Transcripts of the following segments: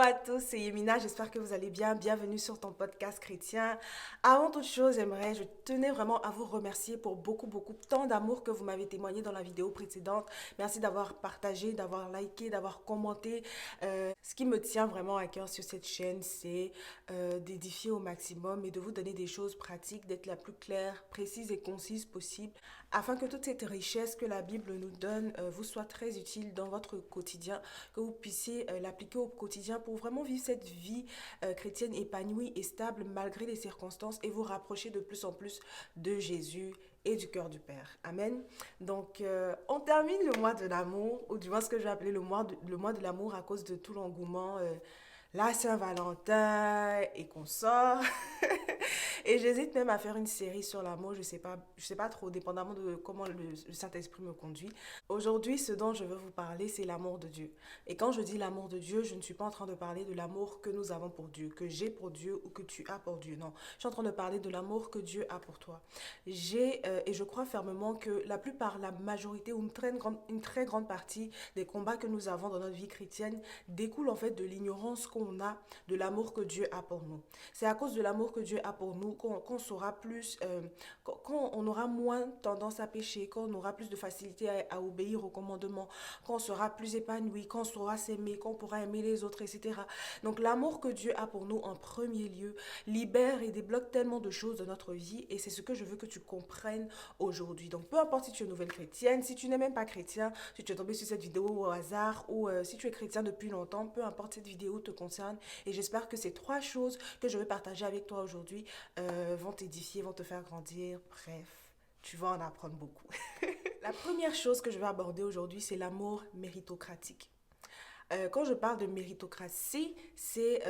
à tous, c'est Yemina, j'espère que vous allez bien. Bienvenue sur ton podcast chrétien. Avant toute chose, je tenais vraiment à vous remercier pour beaucoup, tant d'amour que vous m'avez témoigné dans la vidéo précédente. Merci d'avoir partagé, d'avoir liké, d'avoir commenté. Ce qui me tient vraiment à cœur sur cette chaîne, c'est d'édifier au maximum et de vous donner des choses pratiques, d'être la plus claire, précise et concise possible, afin que toute cette richesse que la Bible nous donne vous soit très utile dans votre quotidien, que vous puissiez l'appliquer au quotidien pour vraiment vivre cette vie chrétienne épanouie et stable malgré les circonstances et vous rapprocher de plus en plus de Jésus et du cœur du Père. Amen. Donc, on termine le mois de l'amour, ou du moins ce que je vais appeler le mois de l'amour à cause de tout l'engouement. La Saint-Valentin et qu'on sort. Et j'hésite même à faire une série sur l'amour, je sais pas trop, dépendamment de comment le Saint-Esprit me conduit. Aujourd'hui, ce dont je veux vous parler, c'est l'amour de Dieu. Et quand je dis l'amour de Dieu, je ne suis pas en train de parler de l'amour que nous avons pour Dieu, que j'ai pour Dieu ou que tu as pour Dieu. Non, je suis en train de parler de l'amour que Dieu a pour toi. Et je crois fermement que la plupart, la majorité ou une très grande partie des combats que nous avons dans notre vie chrétienne découlent en fait de l'ignorance qu'on a de l'amour que Dieu a pour nous. C'est à cause de l'amour que Dieu a pour nous qu'on saura plus, qu'on on aura moins tendance à pécher, qu'on aura plus de facilité à obéir aux commandements, qu'on sera plus épanoui, qu'on saura s'aimer, qu'on pourra aimer les autres, etc. Donc l'amour que Dieu a pour nous en premier lieu libère et débloque tellement de choses dans notre vie et c'est ce que je veux que tu comprennes aujourd'hui. Donc peu importe si tu es nouvelle chrétienne, si tu n'es même pas chrétien, si tu es tombé sur cette vidéo au hasard ou si tu es chrétien depuis longtemps, peu importe, cette vidéo te concerne et j'espère que ces trois choses que je vais partager avec toi aujourd'hui vont t'édifier, vont te faire grandir, bref, tu vas en apprendre beaucoup. La première chose que je vais aborder aujourd'hui, c'est l'amour méritocratique. Quand je parle de méritocratie, c'est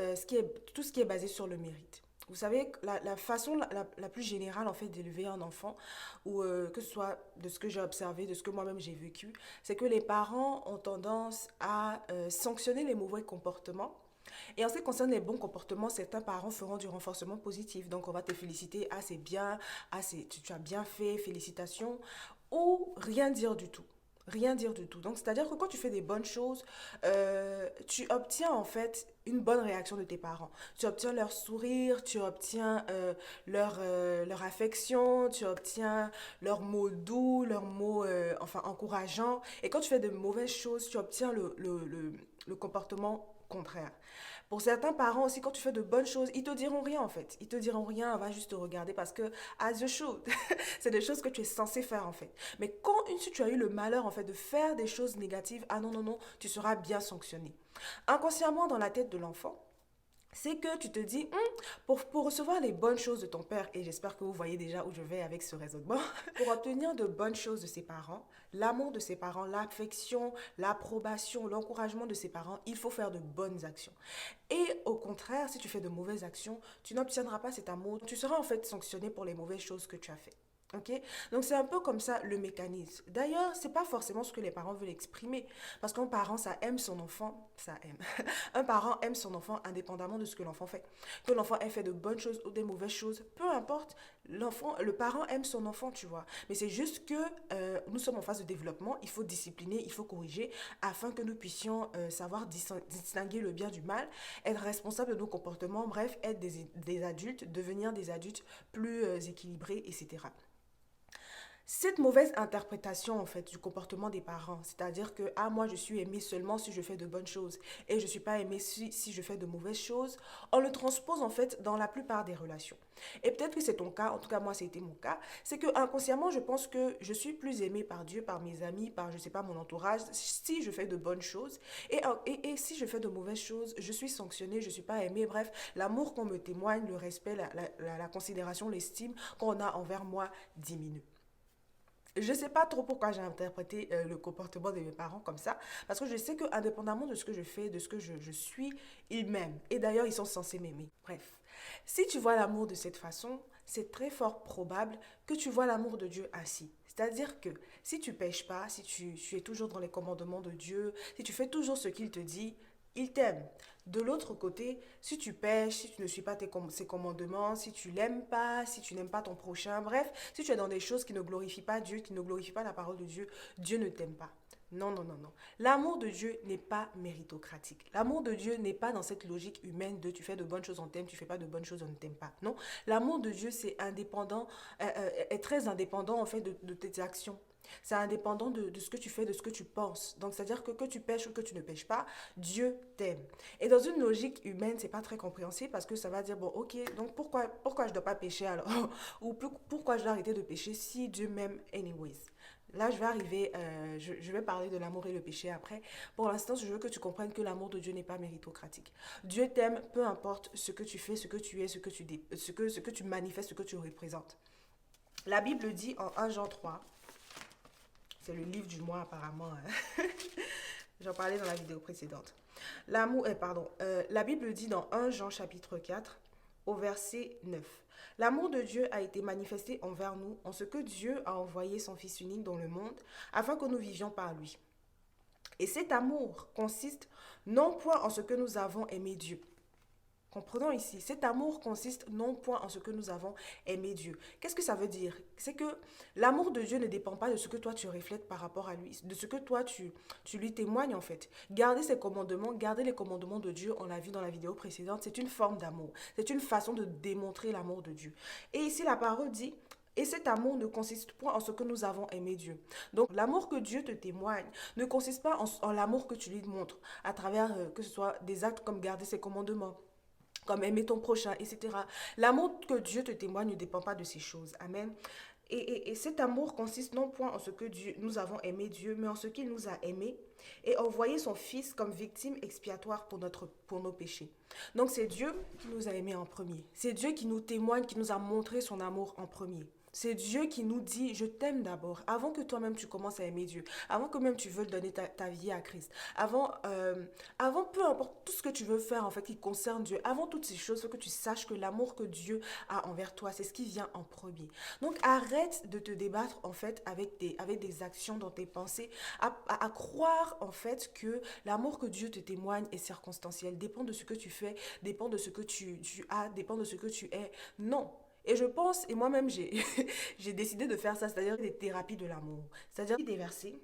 tout ce qui est basé sur le mérite. Vous savez, la façon la plus générale en fait d'élever un enfant, ou que ce soit de ce que j'ai observé, de ce que moi-même j'ai vécu, c'est que les parents ont tendance à sanctionner les mauvais comportements et en ce qui concerne les bons comportements, certains parents feront du renforcement positif. Donc, on va te féliciter, ah, c'est bien, ah, tu as bien fait, félicitations, ou rien dire du tout. Rien dire du tout. Donc, c'est-à-dire que quand tu fais des bonnes choses, tu obtiens en fait une bonne réaction de tes parents. Tu obtiens leur sourire, tu obtiens leur affection, tu obtiens leurs mots doux, leurs mots enfin encourageants. Et quand tu fais de mauvaises choses, tu obtiens le comportement contraire. Pour certains parents aussi, quand tu fais de bonnes choses, ils te diront rien en fait. Ils te diront rien, on va juste te regarder parce que, as you should, c'est des choses que tu es censé faire en fait. Mais quand si tu as eu le malheur en fait de faire des choses négatives, ah non, non, non, tu seras bien sanctionné. Inconsciemment dans la tête de l'enfant, c'est que tu te dis, pour recevoir les bonnes choses de ton père, et j'espère que vous voyez déjà où je vais avec ce raisonnement, pour obtenir de bonnes choses de ses parents, l'amour de ses parents, l'affection, l'approbation, l'encouragement de ses parents, il faut faire de bonnes actions. Et au contraire, si tu fais de mauvaises actions, tu n'obtiendras pas cet amour, tu seras en fait sanctionné pour les mauvaises choses que tu as fait. Ok. Donc c'est un peu comme ça le mécanisme. D'ailleurs, c'est pas forcément ce que les parents veulent exprimer. Parce qu'un parent, ça aime son enfant, ça aime. Un parent aime son enfant indépendamment de ce que l'enfant fait. Que l'enfant ait fait de bonnes choses ou des mauvaises choses, peu importe, le parent aime son enfant, tu vois. Mais c'est juste que nous sommes en phase de développement, il faut discipliner, il faut corriger, afin que nous puissions savoir distinguer le bien du mal, être responsable de nos comportements, bref, être des adultes, devenir des adultes plus équilibrés, etc. Cette mauvaise interprétation en fait du comportement des parents, c'est-à-dire que ah moi je suis aimé seulement si je fais de bonnes choses et je suis pas aimé si je fais de mauvaises choses, on le transpose en fait dans la plupart des relations. Et peut-être que c'est ton cas, en tout cas moi c'était mon cas, c'est que inconsciemment je pense que je suis plus aimé par Dieu, par mes amis, par je sais pas mon entourage si je fais de bonnes choses et si je fais de mauvaises choses, je suis sanctionné, je suis pas aimé, bref, l'amour qu'on me témoigne, le respect, la considération, l'estime qu'on a envers moi diminue. Je ne sais pas trop pourquoi j'ai interprété le comportement de mes parents comme ça, parce que je sais que indépendamment de ce que je fais, de ce que je suis, ils m'aiment. Et d'ailleurs, ils sont censés m'aimer. Bref, si tu vois l'amour de cette façon, c'est très fort probable que tu vois l'amour de Dieu ainsi. C'est-à-dire que si tu pêches pas, si tu es toujours dans les commandements de Dieu, si tu fais toujours ce qu'il te dit, il t'aime. De l'autre côté, si tu pêches, si tu ne suis pas ses commandements, si tu l'aimes pas, si tu n'aimes pas ton prochain, bref, si tu es dans des choses qui ne glorifient pas Dieu, qui ne glorifient pas la parole de Dieu, Dieu ne t'aime pas. Non, non, non, non. L'amour de Dieu n'est pas méritocratique. L'amour de Dieu n'est pas dans cette logique humaine de tu fais de bonnes choses, on t'aime, tu fais pas de bonnes choses, on ne t'aime pas. Non, l'amour de Dieu, c'est indépendant, est très indépendant en fait de tes actions. C'est indépendant de ce que tu fais, de ce que tu penses. Donc, c'est-à-dire que tu pêches ou que tu ne pêches pas, Dieu t'aime. Et dans une logique humaine, c'est pas très compréhensible parce que ça va dire, bon, ok, donc pourquoi je dois pas pécher alors? Ou pourquoi je dois arrêter de pécher si Dieu m'aime anyways? Là, je vais arriver, je vais parler de l'amour et le péché après. Pour l'instant, je veux que tu comprennes que l'amour de Dieu n'est pas méritocratique. Dieu t'aime, peu importe ce que tu fais, ce que tu es, ce que tu manifestes, ce que tu représentes. La Bible dit en 1 Jean 3, c'est le livre du mois apparemment, hein. J'en parlais dans la vidéo précédente. La Bible dit dans 1 Jean chapitre 4, au verset 9. L'amour de Dieu a été manifesté envers nous en ce que Dieu a envoyé son Fils unique dans le monde afin que nous vivions par lui. Et cet amour consiste non point en ce que nous avons aimé Dieu. Comprenons ici, cet amour consiste non point en ce que nous avons aimé Dieu. Qu'est-ce que ça veut dire? C'est que l'amour de Dieu ne dépend pas de ce que toi tu reflètes par rapport à lui, de ce que toi tu lui témoignes en fait. Garder ses commandements, garder les commandements de Dieu, on l'a vu dans la vidéo précédente, c'est une forme d'amour. C'est une façon de démontrer l'amour de Dieu. Et ici la parole dit, et cet amour ne consiste point en ce que nous avons aimé Dieu. Donc l'amour que Dieu te témoigne ne consiste pas en l'amour que tu lui montres à travers que ce soit des actes comme garder ses commandements, comme aimer ton prochain, etc. L'amour que Dieu te témoigne ne dépend pas de ces choses. Amen. Et cet amour consiste non point en ce que nous avons aimé Dieu, mais en ce qu'il nous a aimés et envoyé son Fils comme victime expiatoire pour nos péchés. Donc c'est Dieu qui nous a aimés en premier. C'est Dieu qui nous témoigne, qui nous a montré son amour en premier. C'est Dieu qui nous dit, je t'aime d'abord, avant que toi-même tu commences à aimer Dieu, avant que même tu veux donner ta vie à Christ, avant peu importe tout ce que tu veux faire en fait qui concerne Dieu, avant toutes ces choses, il faut que tu saches que l'amour que Dieu a envers toi, c'est ce qui vient en premier. Donc arrête de te débattre en fait avec des actions dans tes pensées, à croire en fait que l'amour que Dieu te témoigne est circonstanciel, dépend de ce que tu fais, dépend de ce que tu as, dépend de ce que tu es. Non. Et je pense, et moi-même j'ai décidé de faire ça, c'est-à-dire des thérapies de l'amour. C'est-à-dire des versets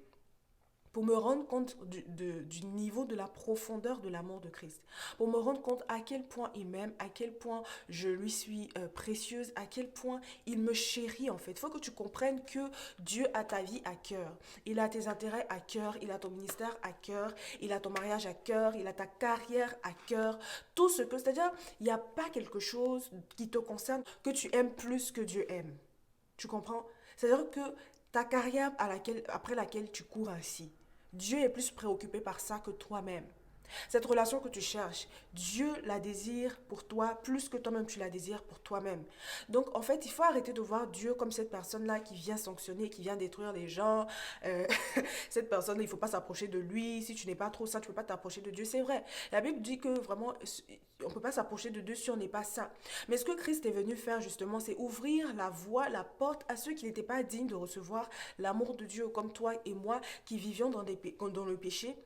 pour me rendre compte du niveau, de la profondeur de l'amour de Christ. Pour me rendre compte à quel point il m'aime, à quel point je lui suis précieuse, à quel point il me chérit en fait. Il faut que tu comprennes que Dieu a ta vie à cœur. Il a tes intérêts à cœur, il a ton ministère à cœur, il a ton mariage à cœur, il a ta carrière à cœur. Tout ce que, c'est-à-dire, il n'y a pas quelque chose qui te concerne que tu aimes plus que Dieu aime. Tu comprends? C'est-à-dire que ta carrière après laquelle tu cours ainsi, Dieu est plus préoccupé par ça que toi-même. Cette relation que tu cherches, Dieu la désire pour toi plus que toi-même tu la désires pour toi-même. Donc en fait, il faut arrêter de voir Dieu comme cette personne-là qui vient sanctionner, qui vient détruire les gens. Euh, Cette personne, il ne faut pas s'approcher de lui. Si tu n'es pas trop ça, tu ne peux pas t'approcher de Dieu. C'est vrai. La Bible dit que vraiment, on ne peut pas s'approcher de Dieu si on n'est pas ça. Mais ce que Christ est venu faire justement, c'est ouvrir la voie, la porte à ceux qui n'étaient pas dignes de recevoir l'amour de Dieu, comme toi et moi qui vivions dans le péché,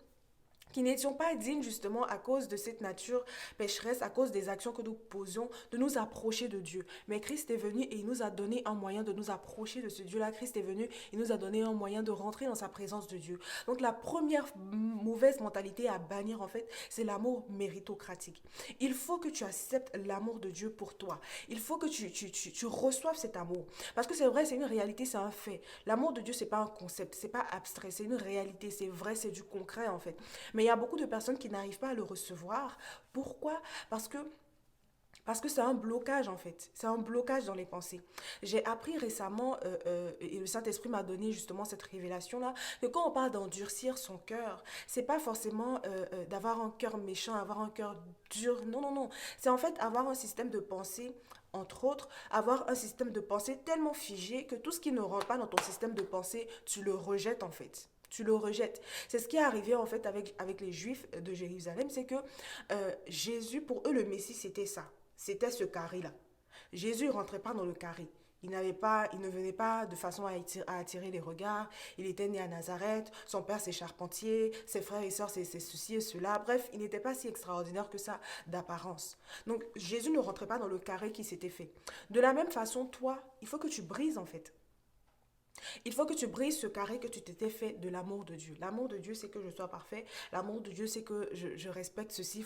qui n'étions pas dignes justement à cause de cette nature pécheresse, à cause des actions que nous posions, de nous approcher de Dieu. Mais Christ est venu et il nous a donné un moyen de nous approcher de ce Dieu-là. Christ est venu, il nous a donné un moyen de rentrer dans sa présence de Dieu. Donc la première mauvaise mentalité à bannir en fait, c'est l'amour méritocratique. Il faut que tu acceptes l'amour de Dieu pour toi. Il faut que tu reçoives cet amour. Parce que c'est vrai, c'est une réalité, c'est un fait. L'amour de Dieu, c'est pas un concept, c'est pas abstrait, c'est une réalité, c'est vrai, c'est du concret en fait. Mais il y a beaucoup de personnes qui n'arrivent pas à le recevoir. Pourquoi? Parce que c'est un blocage en fait, c'est un blocage dans les pensées. J'ai appris récemment, et le Saint-Esprit m'a donné justement cette révélation-là, que quand on parle d'endurcir son cœur, c'est pas forcément d'avoir un cœur méchant, avoir un cœur dur, non, non, non. C'est en fait avoir un système de pensée, entre autres, avoir un système de pensée tellement figé que tout ce qui ne rentre pas dans ton système de pensée, tu le rejettes en fait. Tu le rejettes. C'est ce qui est arrivé en fait avec les Juifs de Jérusalem, c'est que Jésus, pour eux, le Messie, c'était ça. C'était ce carré-là. Jésus ne rentrait pas dans le carré. Il ne venait pas de façon à attirer les regards. Il était né à Nazareth. Son père, c'est charpentier. Ses frères et sœurs, c'est ceci et cela. Bref, il n'était pas si extraordinaire que ça d'apparence. Donc, Jésus ne rentrait pas dans le carré qui s'était fait. De la même façon, toi, il faut que tu brises en fait. Il faut que tu brises ce carré que tu t'étais fait de l'amour de Dieu. L'amour de Dieu, c'est que je sois parfait. L'amour de Dieu, c'est que je respecte ceci.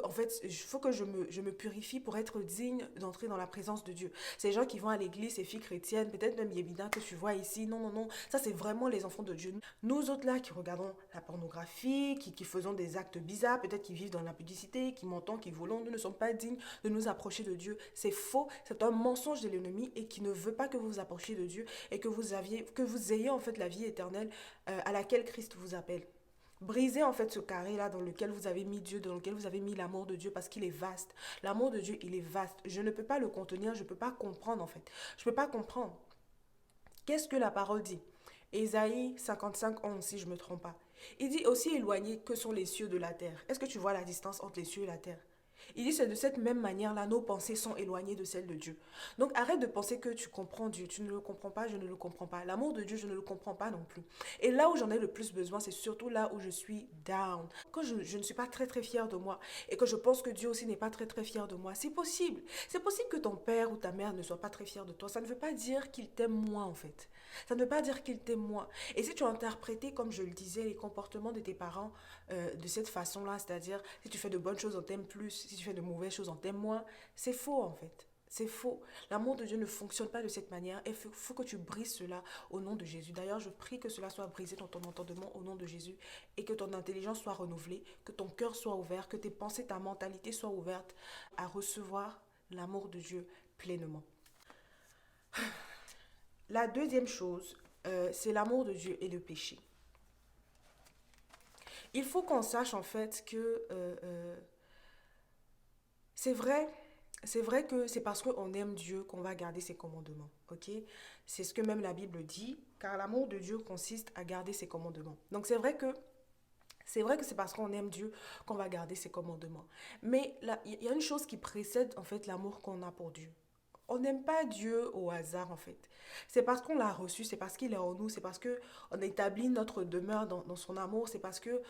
En fait, il faut que je me purifie pour être digne d'entrer dans la présence de Dieu. Ces gens qui vont à l'église, ces filles chrétiennes, peut-être même Yébida que tu vois ici, non, non, non. Ça, c'est vraiment les enfants de Dieu. Nous autres là, qui regardons la pornographie, qui faisons des actes bizarres, peut-être qui vivent dans la publicité, qui mentons, qui volons, nous ne sommes pas dignes de nous approcher de Dieu. C'est faux, c'est un mensonge de l'ennemi et qui ne veut pas que vous vous approchiez de Dieu et que vous ayez en fait la vie éternelle à laquelle Christ vous appelle. Brisez en fait ce carré-là dans lequel vous avez mis Dieu, dans lequel vous avez mis l'amour de Dieu parce qu'il est vaste. L'amour de Dieu, il est vaste. Je ne peux pas le contenir, je ne peux pas comprendre en fait. Je ne peux pas comprendre. Qu'est-ce que la parole dit? Ésaïe 55, 11, si je ne me trompe pas. Il dit aussi éloigné que sont les cieux de la terre. Est-ce que tu vois la distance entre les cieux et la terre? Il dit c'est de cette même manière-là, nos pensées sont éloignées de celles de Dieu. Donc arrête de penser que tu comprends Dieu. Tu ne le comprends pas, je ne le comprends pas. L'amour de Dieu, je ne le comprends pas non plus. Et là où j'en ai le plus besoin, c'est surtout là où je suis down. Quand je ne suis pas très très fière de moi et que je pense que Dieu aussi n'est pas très très fier de moi, c'est possible. C'est possible que ton père ou ta mère ne soit pas très fier de toi. Ça ne veut pas dire qu'il t'aime moins en fait. Ça ne veut pas dire qu'il t'aime moins. Et si tu as interprété, comme je le disais, les comportements de tes parents de cette façon-là, c'est-à-dire si tu fais de bonnes choses, on t'aime plus, si tu fais de mauvaises choses, on t'aime moins, c'est faux en fait. C'est faux. L'amour de Dieu ne fonctionne pas de cette manière et il faut que tu brises cela au nom de Jésus. D'ailleurs, je prie que cela soit brisé dans ton entendement au nom de Jésus et que ton intelligence soit renouvelée, que ton cœur soit ouvert, que tes pensées, ta mentalité soient ouvertes à recevoir l'amour de Dieu pleinement. La deuxième chose, c'est l'amour de Dieu et le péché. Il faut qu'on sache en fait que c'est vrai, c'est vrai que c'est parce qu'on aime Dieu qu'on va garder ses commandements, ok? C'est ce que même la Bible dit, car l'amour de Dieu consiste à garder ses commandements. Donc c'est vrai que c'est parce qu'on aime Dieu qu'on va garder ses commandements. Mais là, il y a une chose qui précède en fait l'amour qu'on a pour Dieu. On n'aime pas Dieu au hasard en fait. C'est parce qu'on l'a reçu, c'est parce qu'il est en nous, c'est parce que on établit notre demeure dans son amour, c'est parce que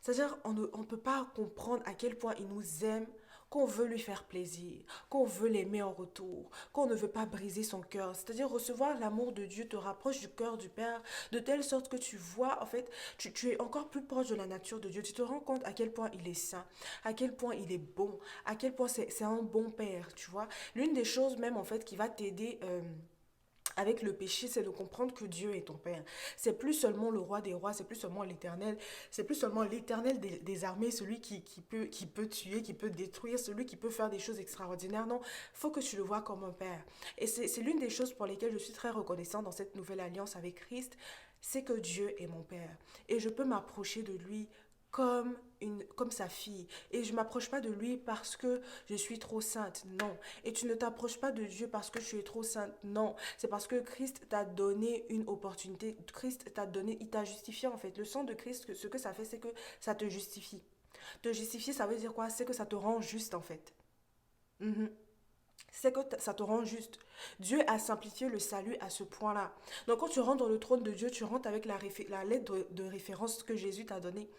c'est-à-dire on ne peut pas comprendre à quel point il nous aime, qu'on veut lui faire plaisir, qu'on veut l'aimer en retour, qu'on ne veut pas briser son cœur. C'est-à-dire recevoir l'amour de Dieu te rapproche du cœur du Père, de telle sorte que tu vois, en fait, tu es encore plus proche de la nature de Dieu. Tu te rends compte à quel point il est saint, à quel point il est bon, à quel point c'est un bon Père, tu vois. L'une des choses même, en fait, qui va t'aider avec le péché, c'est de comprendre que Dieu est ton Père. C'est plus seulement le roi des rois, c'est plus seulement l'éternel, c'est plus seulement l'éternel des armées, celui qui peut tuer, qui peut détruire, celui qui peut faire des choses extraordinaires. Non, il faut que tu le vois comme un Père. Et c'est l'une des choses pour lesquelles je suis très reconnaissante dans cette nouvelle alliance avec Christ, c'est que Dieu est mon Père. Et je peux m'approcher de lui comme sa fille. Et je ne m'approche pas de lui parce que je suis trop sainte, non. Et tu ne t'approches pas de Dieu parce que tu es trop sainte, non. C'est parce que Christ t'a donné une opportunité. Christ t'a donné, il t'a justifié en fait. Le sang de Christ, ce que ça fait, c'est que ça te justifie. Te justifier, ça veut dire quoi? C'est que ça te rend juste en fait. Mhm. C'est que ça te rend juste. Dieu a simplifié le salut à ce point-là. Donc quand tu rentres dans le trône de Dieu, tu rentres avec la lettre de référence que Jésus t'a donnée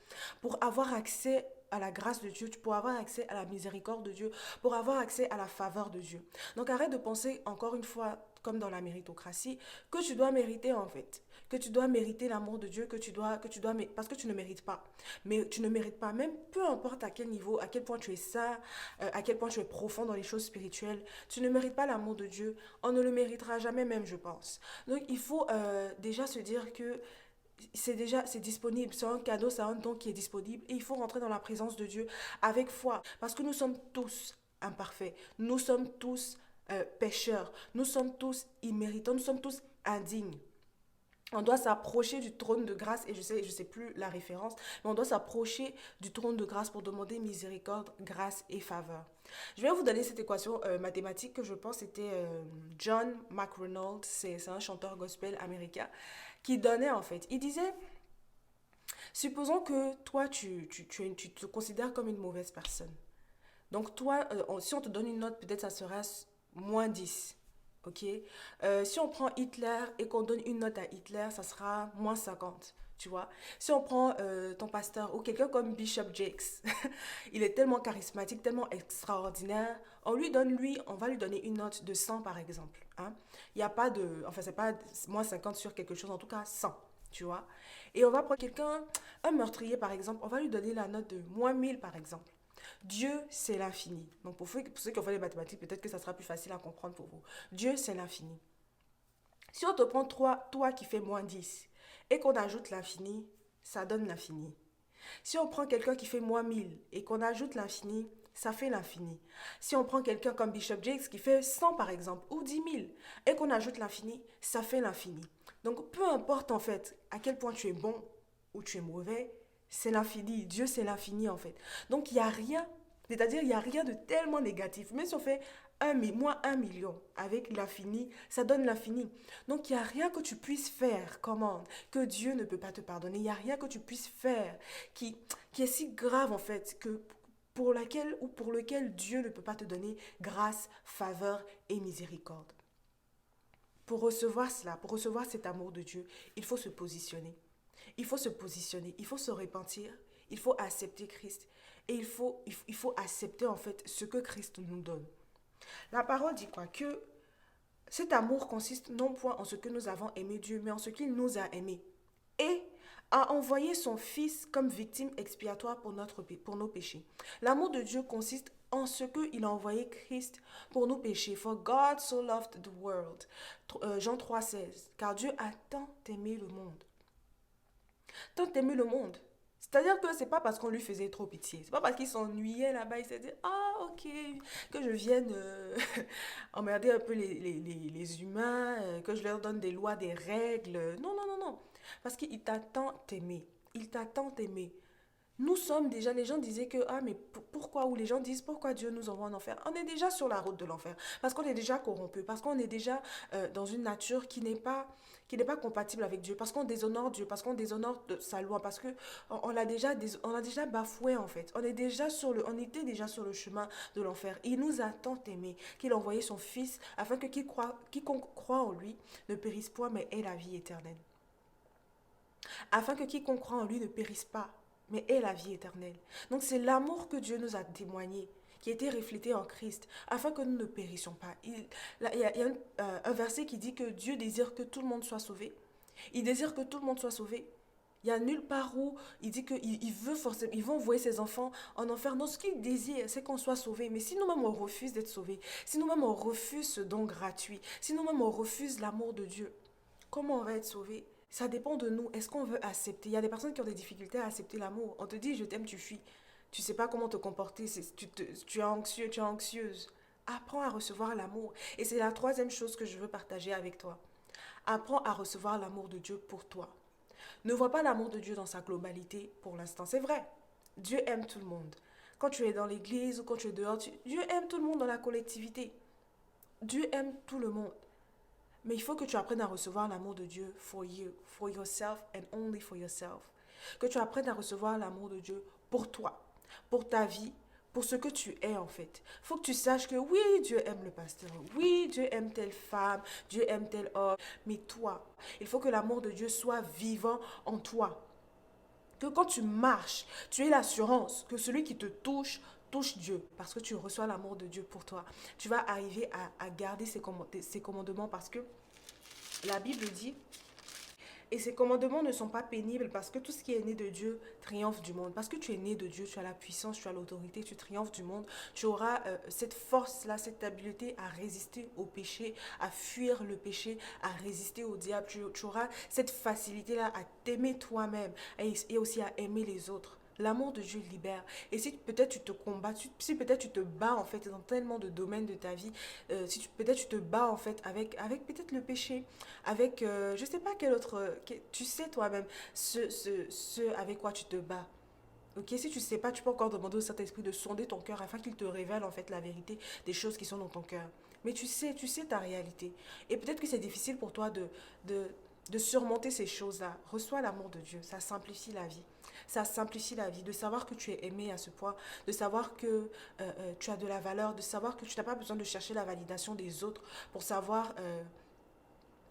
pour avoir accès à la grâce de Dieu, pour avoir accès à la miséricorde de Dieu, pour avoir accès à la faveur de Dieu. Donc arrête de penser encore une fois, comme dans la méritocratie, que tu dois mériter en fait, que tu dois mériter l'amour de Dieu, parce que tu ne mérites pas. Mais tu ne mérites pas, même peu importe à quel niveau, à quel point tu es saint, à quel point tu es profond dans les choses spirituelles, tu ne mérites pas l'amour de Dieu. On ne le méritera jamais même, je pense. Donc il faut déjà se dire que c'est disponible, c'est un cadeau, c'est un don qui est disponible et il faut rentrer dans la présence de Dieu avec foi parce que nous sommes tous imparfaits, nous sommes tous pécheurs, nous sommes tous imméritants, nous sommes tous indignes. On doit s'approcher du trône de grâce, et je sais plus la référence, mais on doit s'approcher du trône de grâce pour demander miséricorde, grâce et faveur. Je vais vous donner cette équation mathématique que je pense c'était John McReynolds, c'est un chanteur gospel américain, qui donnait en fait. Il disait, supposons que toi, tu te considères comme une mauvaise personne. Donc toi, si on te donne une note, peut-être ça sera -10. Ok. Si on prend Hitler et qu'on donne une note à Hitler, ça sera -50. Tu vois, si on prend ton pasteur ou quelqu'un comme Bishop Jakes, il est tellement charismatique, tellement extraordinaire, on va lui donner une note de 100 par exemple. Hein. Il n'y a pas de, enfin c'est pas moins 50 sur quelque chose, en tout cas 100, tu vois. Et on va prendre quelqu'un, un meurtrier par exemple, on va lui donner la note de moins 1000 par exemple. Dieu, c'est l'infini. Donc pour ceux qui ont fait les mathématiques, peut-être que ça sera plus facile à comprendre pour vous. Dieu, c'est l'infini. Si on te prend toi qui fais moins 10 et qu'on ajoute l'infini, ça donne l'infini. Si on prend quelqu'un qui fait moins 1000 et qu'on ajoute l'infini, ça fait l'infini. Si on prend quelqu'un comme Bishop Jakes qui fait 100 par exemple, ou 10 000, et qu'on ajoute l'infini, ça fait l'infini. Donc peu importe en fait à quel point tu es bon ou tu es mauvais, c'est l'infini. Dieu c'est l'infini en fait. Donc il n'y a rien, c'est-à-dire il n'y a rien de tellement négatif. Même si on fait moins 1 million avec l'infini, ça donne l'infini. Donc il n'y a rien que tu puisses faire, commande, que Dieu ne peut pas te pardonner. Il n'y a rien que tu puisses faire qui, qui est si grave en fait que pour laquelle ou pour lequel Dieu ne peut pas te donner grâce, faveur et miséricorde. Pour recevoir cela, pour recevoir cet amour de Dieu, il faut se positionner. Il faut se positionner, il faut se repentir, il faut accepter Christ et il faut accepter en fait ce que Christ nous donne. La parole dit quoi? Que cet amour consiste non point en ce que nous avons aimé Dieu, mais en ce qu'il nous a aimés. Et a envoyé son Fils comme victime expiatoire pour nos péchés. L'amour de Dieu consiste en ce qu'il a envoyé Christ pour nos péchés. For God so loved the world. Jean 3,16. Car Dieu a tant aimé le monde. Tant aimé le monde. C'est-à-dire que c'est pas parce qu'on lui faisait trop pitié. C'est pas parce qu'il s'ennuyait là-bas, il s'est dit, ah ok, que je vienne emmerder un peu les humains, que je leur donne des lois, des règles. Non, non, non, non. Parce qu'il t'a tant aimé. Il t'a tant aimé. Nous sommes déjà, les gens disaient que, ah, mais pourquoi, ou les gens disent, pourquoi Dieu nous envoie en enfer? On est déjà sur la route de l'enfer, parce qu'on est déjà corrompu, parce qu'on est déjà dans une nature qui n'est pas compatible avec Dieu, parce qu'on déshonore Dieu, parce qu'on déshonore sa loi, parce que on a déjà bafoué en fait, on était déjà sur le chemin de l'enfer. Il nous a tant aimé qu'il a envoyé son Fils afin que quiconque croit en lui ne périsse point, mais ait la vie éternelle. Afin que quiconque croit en lui ne périsse pas, mais ait la vie éternelle. Donc c'est l'amour que Dieu nous a témoigné, qui a été reflété en Christ, afin que nous ne périssions pas. Il y a un verset qui dit que Dieu désire que tout le monde soit sauvé. Il désire que tout le monde soit sauvé. Il n'y a nulle part où il dit qu'il veut forcément, il va envoyer ses enfants en enfer. Non, ce qu'il désire, c'est qu'on soit sauvé. Mais si nous-mêmes on refuse d'être sauvés, si nous-mêmes on refuse ce don gratuit, si nous-mêmes on refuse l'amour de Dieu, comment on va être sauvé? Ça dépend de nous. Est-ce qu'on veut accepter? Il y a des personnes qui ont des difficultés à accepter l'amour. On te dit je t'aime, tu fuis. Tu sais pas comment te comporter. Tu es anxieux, tu es anxieuse. Apprends à recevoir l'amour. Et c'est la troisième chose que je veux partager avec toi. Apprends à recevoir l'amour de Dieu pour toi. Ne vois pas l'amour de Dieu dans sa globalité pour l'instant. C'est vrai. Dieu aime tout le monde. Quand tu es dans l'église ou quand tu es dehors, Dieu aime tout le monde dans la collectivité. Dieu aime tout le monde. Mais il faut que tu apprennes à recevoir l'amour de Dieu for you, for yourself and only for yourself. Que tu apprennes à recevoir l'amour de Dieu pour toi, pour ta vie, pour ce que tu es en fait. Il faut que tu saches que oui, Dieu aime le pasteur, oui, Dieu aime telle femme, Dieu aime tel homme, mais toi, il faut que l'amour de Dieu soit vivant en toi. Que quand tu marches, tu aies l'assurance que celui qui te touche Dieu, parce que tu reçois l'amour de Dieu pour toi. Tu vas arriver à garder ses commandements parce que la Bible dit, et ces commandements ne sont pas pénibles parce que tout ce qui est né de Dieu triomphe du monde. Parce que tu es né de Dieu, tu as la puissance, tu as l'autorité, tu triomphes du monde. Tu auras cette force-là, cette habileté à résister au péché, à fuir le péché, à résister au diable. Tu auras cette facilité-là à t'aimer toi-même et aussi à aimer les autres. L'amour de Dieu libère. Et si peut-être tu te combats, si peut-être tu te bats en fait dans tellement de domaines de ta vie, si peut-être tu te bats en fait avec peut-être le péché, avec je sais pas quel autre, tu sais toi-même ce avec quoi tu te bats. Ok, si tu sais pas, tu peux encore demander au Saint-Esprit de sonder ton cœur afin qu'il te révèle en fait la vérité des choses qui sont dans ton cœur. Mais tu sais ta réalité. Et peut-être que c'est difficile pour toi de surmonter ces choses-là. Reçois l'amour de Dieu, ça simplifie la vie. Ça simplifie la vie, de savoir que tu es aimé à ce point, de savoir que tu as de la valeur, de savoir que tu n'as pas besoin de chercher la validation des autres pour savoir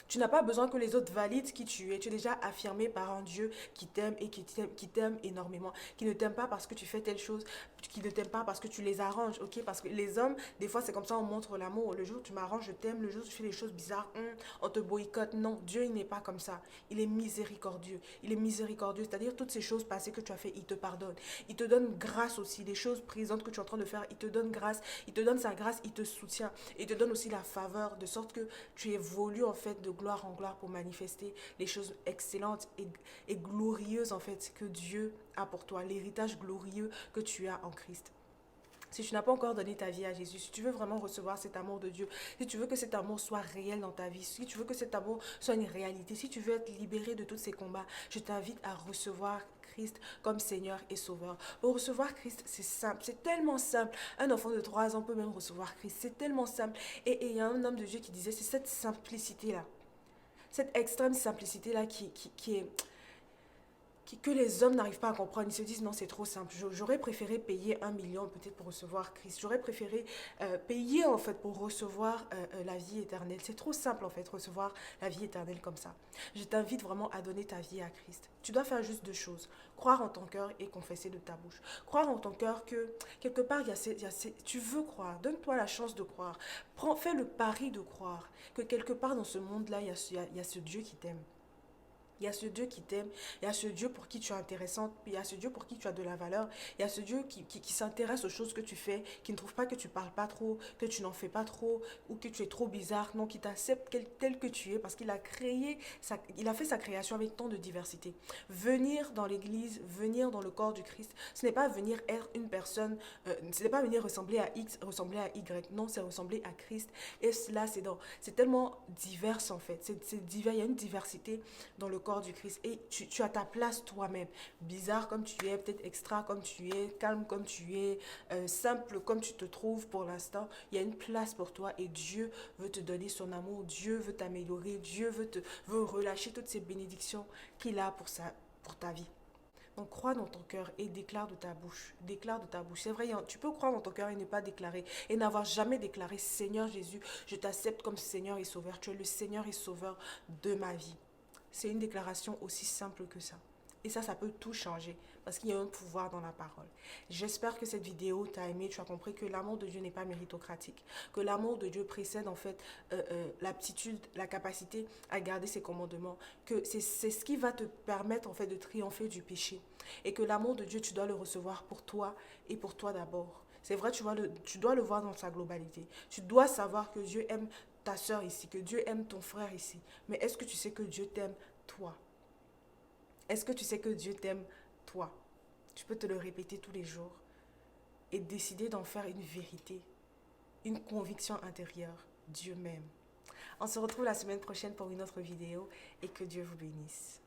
Tu n'as pas besoin que les autres valident qui tu es. Tu es déjà affirmé par un Dieu qui t'aime et qui t'aime énormément. Qui ne t'aime pas parce que tu fais telle chose, qui ne t'aime pas parce que tu les arranges, ok? Parce que les hommes, des fois, c'est comme ça, on montre l'amour. Le jour où tu m'arranges, je t'aime. Le jour où tu fais des choses bizarres, on te boycotte. Non, Dieu, il n'est pas comme ça. Il est miséricordieux. Il est miséricordieux. C'est-à-dire, toutes ces choses passées que tu as fait, il te pardonne. Il te donne grâce aussi. Les choses présentes que tu es en train de faire, il te donne grâce. Il te donne sa grâce, il te soutient. Il te donne aussi la faveur, de sorte que tu évolues en fait de gloire en gloire pour manifester les choses excellentes et glorieuses en fait que Dieu a pour toi, l'héritage glorieux que tu as en Christ. Si tu n'as pas encore donné ta vie à Jésus, si tu veux vraiment recevoir cet amour de Dieu, si tu veux que cet amour soit réel dans ta vie, si tu veux que cet amour soit une réalité, si tu veux être libéré de tous ces combats, je t'invite à recevoir Christ comme Seigneur et Sauveur. Pour recevoir Christ, c'est simple, c'est tellement simple. Un enfant de 3 ans peut même recevoir Christ, c'est tellement simple. Et il y a un homme de Dieu qui disait, c'est cette simplicité-là, cette extrême simplicité-là qui est que les hommes n'arrivent pas à comprendre. Ils se disent non, c'est trop simple. J'aurais préféré payer 1 million peut-être pour recevoir Christ. J'aurais préféré payer en fait pour recevoir la vie éternelle. C'est trop simple en fait, recevoir la vie éternelle comme ça. Je t'invite vraiment à donner ta vie à Christ. Tu dois faire juste 2 choses. Croire en ton cœur et confesser de ta bouche. Croire en ton cœur que quelque part, tu veux croire. Donne-toi la chance de croire. Fais le pari de croire que quelque part dans ce monde-là, il y a ce Dieu qui t'aime. Il y a ce Dieu qui t'aime, il y a ce Dieu pour qui tu es intéressante, il y a ce Dieu pour qui tu as de la valeur, il y a ce Dieu qui s'intéresse aux choses que tu fais, qui ne trouve pas que tu parles pas trop, que tu n'en fais pas trop, ou que tu es trop bizarre, non, qui t'accepte tel que tu es, parce qu'il a il a fait sa création avec tant de diversité. Venir dans l'église, venir dans le corps du Christ, ce n'est pas venir être une personne, ce n'est pas venir ressembler à X, ressembler à Y, non, c'est ressembler à Christ, et cela, c'est tellement divers en fait, c'est divers, il y a une diversité dans le corps du Christ et tu as ta place toi-même, bizarre comme tu es, peut-être extra comme tu es, calme comme tu es, simple comme tu te trouves pour l'instant, il y a une place pour toi et Dieu veut te donner son amour, Dieu veut t'améliorer, Dieu veut relâcher toutes ces bénédictions qu'il a pour ta vie. Donc crois dans ton cœur et déclare de ta bouche. Déclare de ta bouche. C'est vrai, tu peux croire dans ton cœur et ne pas déclarer. Et n'avoir jamais déclaré, Seigneur Jésus, je t'accepte comme Seigneur et Sauveur. Tu es le Seigneur et Sauveur de ma vie. C'est une déclaration aussi simple que ça. Et ça peut tout changer parce qu'il y a un pouvoir dans la parole. J'espère que cette vidéo t'a aimé. Tu as compris que l'amour de Dieu n'est pas méritocratique. Que l'amour de Dieu précède en fait l'aptitude, la capacité à garder ses commandements. Que c'est ce qui va te permettre en fait de triompher du péché. Et que l'amour de Dieu, tu dois le recevoir pour toi et pour toi d'abord. C'est vrai, tu dois le voir dans sa globalité. Tu dois savoir que Dieu aime ta soeur ici, que Dieu aime ton frère ici. Mais est-ce que tu sais que Dieu t'aime toi? Est-ce que tu sais que Dieu t'aime toi? Tu peux te le répéter tous les jours et décider d'en faire une vérité, une conviction intérieure. Dieu m'aime. On se retrouve la semaine prochaine pour une autre vidéo et que Dieu vous bénisse.